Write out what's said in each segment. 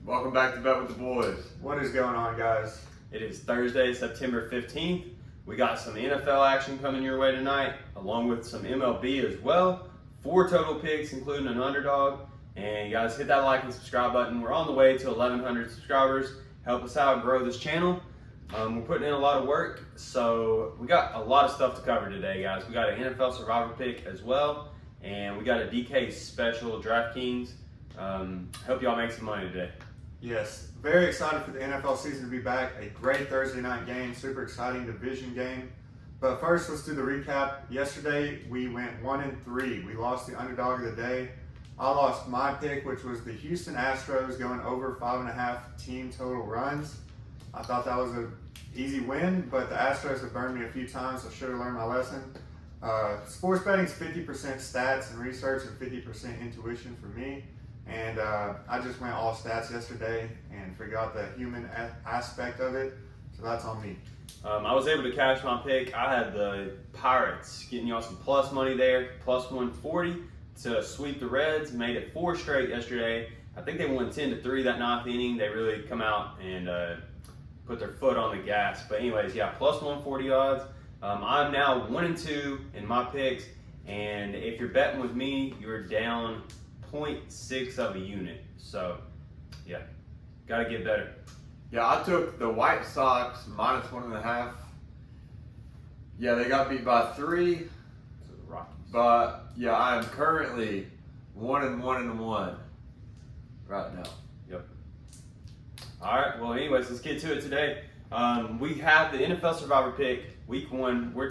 Welcome back to Bet with the Boys. What is going on, guys? It is Thursday, September 15th. We got some NFL action coming your way tonight, along with some MLB as well. 4 total picks, including an underdog. And you guys hit that like and subscribe button. We're on the way to 1,100 subscribers. Help us out, grow this channel. We're putting in a lot of work, so we got a lot of stuff to cover today, guys. We got an NFL Survivor pick as well, and we got a DK special DraftKings. Hope y'all make some money today. Yes, very excited for the NFL season to be back. A great Thursday night game, super exciting division game. But first, let's do the recap. Yesterday, we went 1-3. We lost the underdog of the day. I lost my pick, which was the Houston Astros going over 5.5 team total runs. I thought that was an easy win, but the Astros have burned me a few times, so I should have learned my lesson. Sports betting is 50% stats and research and 50% intuition for me. And I just went all stats yesterday and forgot the human aspect of it, so that's on me. I was able to cash my pick. I had the Pirates getting y'all some plus money there, plus 140 to sweep the Reds. Made it 4 straight yesterday. I think they won 10-3 that 9th inning. They really come out and put their foot on the gas. But anyways, yeah, plus 140 odds. I'm now 1-2 in my picks, and if you're betting with me, you're down 0.6 of a unit. So, yeah, got to get better. Yeah, I took the White Sox minus 1.5. Yeah, they got beat by 3. Rockies. But yeah, I am currently 1-1 right now. Yep. All right. Well, anyways, let's get to it today. We have the NFL Survivor pick. Week 1, we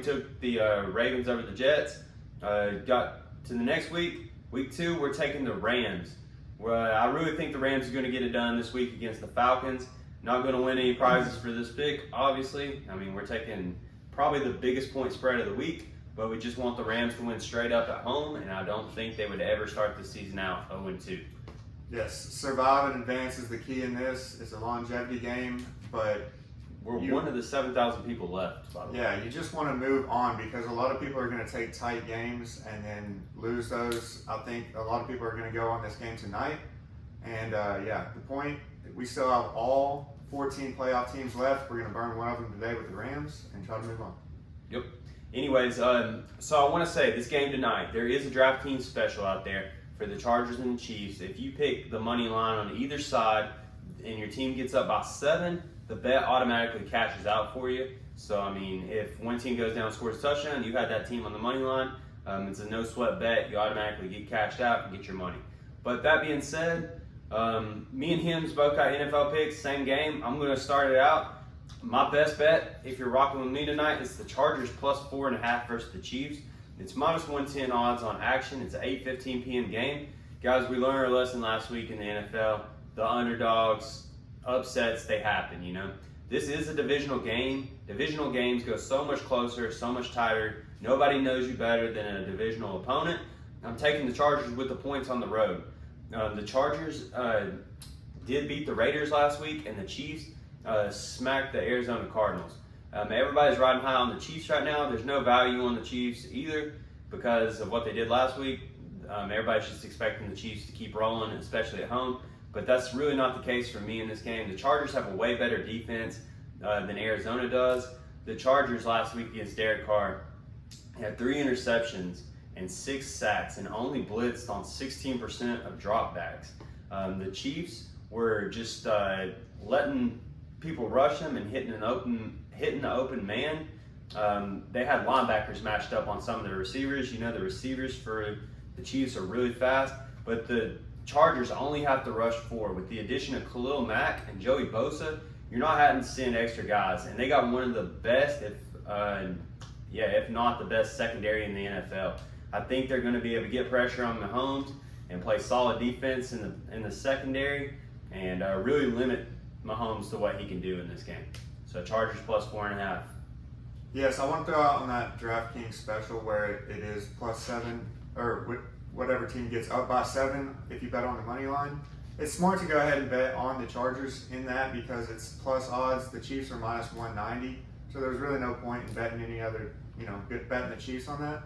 took the Ravens over the Jets. Got to the next week. Week 2, we're taking the Rams. I really think the Rams are going to get it done this week against the Falcons. Not going to win any prizes for this pick, obviously. I mean, we're taking probably the biggest point spread of the week, but we just want the Rams to win straight up at home, and I don't think they would ever start the season out 0-2. Yes, survive and advance is the key in this. It's a longevity game, but We're one of the 7,000 people left, by the way. yeah, you just want to move on because a lot of people are going to take tight games and then lose those. I think a lot of people are going to go on this game tonight. And yeah, the point, we still have all 14 playoff teams left. We're going to burn one of them today with the Rams and try to move on. Yep. Anyways, so I want to say this game tonight, there is a DraftKings special out there for the Chargers and the Chiefs. If you pick the money line on either side and your team gets up by 7, the bet automatically cashes out for you. So, I mean, if one team goes down and scores a touchdown, you had that team on the money line. It's a no-sweat bet. You automatically get cashed out and get your money. But that being said, me and Hims both got NFL picks, same game. I'm going to start it out. My best bet, if you're rocking with me tonight, is the Chargers plus 4.5 versus the Chiefs. It's minus 110 odds on action. It's an 8:15 p.m. game. Guys, we learned our lesson last week in the NFL. The underdogs, upsets, they happen, you know. This is a divisional game. Divisional games go so much closer, so much tighter. Nobody knows you better than a divisional opponent. I'm taking the Chargers with the points on the road. The Chargers did beat the Raiders last week, and the Chiefs smacked the Arizona Cardinals. Everybody's riding high on the Chiefs right now. There's no value on the Chiefs either because of what they did last week. Everybody's just expecting the Chiefs to keep rolling, especially at home. But that's really not the case for me in this game. The Chargers have a way better defense than Arizona does. The Chargers last week against Derek Carr had 3 interceptions and 6 sacks and only blitzed on 16% of dropbacks. The Chiefs were just letting people rush them and hitting the open man. They had linebackers matched up on some of the receivers. You know, the receivers for the Chiefs are really fast, but the Chargers only have to rush 4. With the addition of Khalil Mack and Joey Bosa, you're not having to send extra guys. And they got one of the best, if not the best secondary in the NFL. I think they're going to be able to get pressure on Mahomes and play solid defense in the secondary and really limit Mahomes to what he can do in this game. So Chargers plus 4.5. Yes, I want to throw out on that DraftKings special where it is plus 7 or whatever team gets up by 7 if you bet on the money line. It's smart to go ahead and bet on the Chargers in that because it's plus odds. The Chiefs are minus 190, so there's really no point in betting any other, betting the Chiefs on that.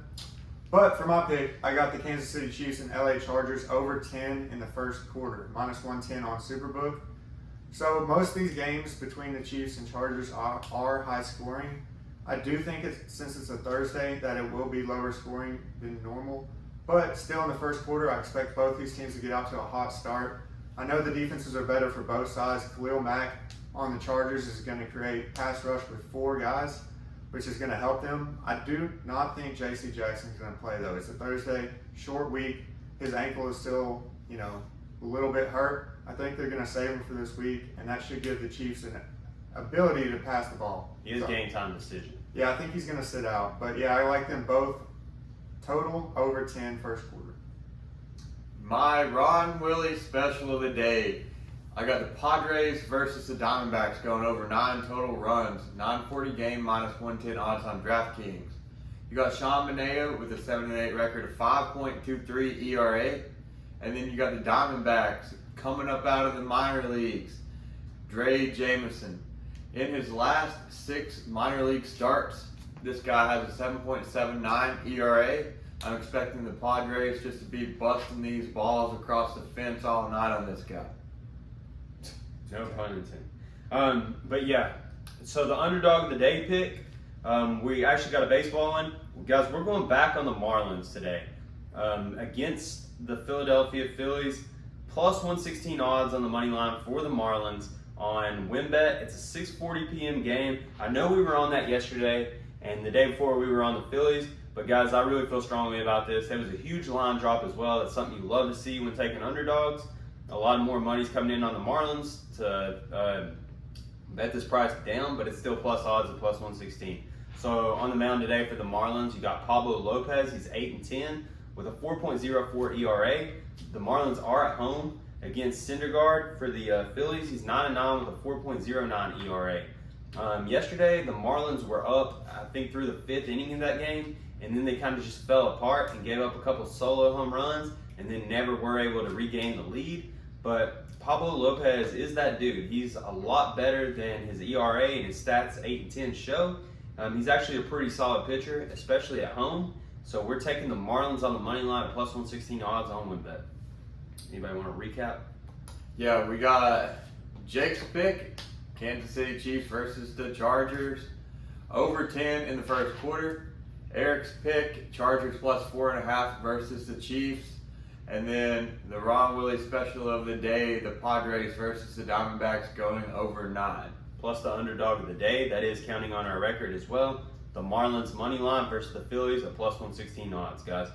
But for my pick, I got the Kansas City Chiefs and LA Chargers over 10 in the first quarter, minus 110 on Superbook. So most of these games between the Chiefs and Chargers are high scoring. I do think since it's a Thursday that it will be lower scoring than normal. But still in the first quarter, I expect both these teams to get out to a hot start. I know the defenses are better for both sides. Khalil Mack on the Chargers is going to create pass rush with 4 guys, which is going to help them. I do not think J.C. Jackson's going to play, though. It's a Thursday, short week. His ankle is still, a little bit hurt. I think they're going to save him for this week, and that should give the Chiefs an ability to pass the ball. He is game time decision. Yeah, I think he's going to sit out. But, yeah, I like them both total over 10 first quarter. My Ron Willie special of the day. I got the Padres versus the Diamondbacks going over 9 total runs. 940 game minus 110 odds on DraftKings. You got Sean Manaea with a 7-8 record of 5.23 ERA. And then you got the Diamondbacks coming up out of the minor leagues. Dre Jameson. In his last 6 minor league starts, this guy has a 7.79 ERA. I'm expecting the Padres just to be busting these balls across the fence all night on this guy. No pun intended. But yeah, so the underdog of the day pick, we actually got a baseball one. Guys, we're going back on the Marlins today against the Philadelphia Phillies. Plus 116 odds on the money line for the Marlins on WinBet. It's a 6:40 p.m. game. I know we were on that yesterday, and the day before we were on the Phillies. But guys, I really feel strongly about this. There was a huge line drop as well. That's something you love to see when taking underdogs. A lot more money's coming in on the Marlins to bet this price down, but it's still plus odds at plus 116. So on the mound today for the Marlins, you got Pablo Lopez. He's 8-10 with a 4.04 ERA. The Marlins are at home against Syndergaard for the Phillies. He's 9-9 with a 4.09 ERA. Yesterday, the Marlins were up, I think, through the 5th inning of that game, and then they kind of just fell apart and gave up a couple solo home runs and then never were able to regain the lead. But Pablo Lopez is that dude. He's a lot better than his ERA and his stats 8-10 show. He's actually a pretty solid pitcher, especially at home. So we're taking the Marlins on the money line at plus 116 odds on WinBet. Anybody want to recap? Yeah, we got Jake's pick, Kansas City Chiefs versus the Chargers, over 10 in the first quarter. Eric's pick, Chargers plus 4.5 versus the Chiefs. And then the Ron Willie special of the day, the Padres versus the Diamondbacks going over 9. Plus the underdog of the day, that is counting on our record as well. The Marlins money line versus the Phillies at plus 116 odds, guys.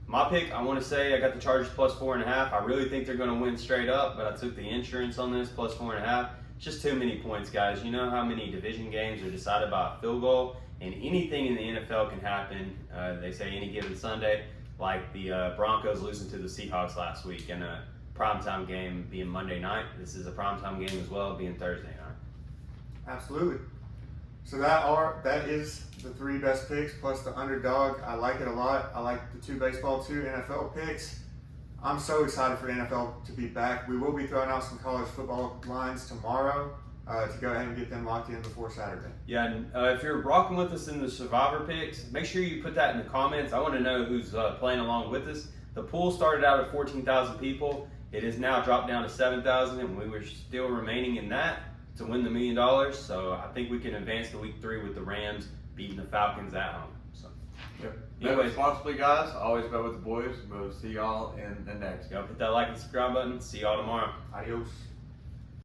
My pick, I want to say I got the Chargers plus 4.5. I really think they're going to win straight up, but I took the insurance on this plus 4.5. It's just too many points, guys. You know how many division games are decided by a field goal, and anything in the NFL can happen. They say any given Sunday, like the Broncos losing to the Seahawks last week, and a primetime game being Monday night. This is a primetime game as well, being Thursday night. Absolutely. So that is the 3 best picks plus the underdog. I like it a lot. I like the 2 baseball, 2 NFL picks. I'm so excited for the NFL to be back. We will be throwing out some college football lines tomorrow to go ahead and get them locked in before Saturday. Yeah, and if you're rocking with us in the Survivor picks, make sure you put that in the comments. I want to know who's playing along with us. The pool started out at 14,000 people. It has now dropped down to 7,000, and we were still remaining in that to win the $1 million. So I think we can advance to week 3 with the Rams beating the Falcons at home. So, Yep. Anyways. Bet responsibly, guys. Always bet with the boys. We'll see y'all in the next. Go hit that like and subscribe button. See y'all tomorrow. Adios.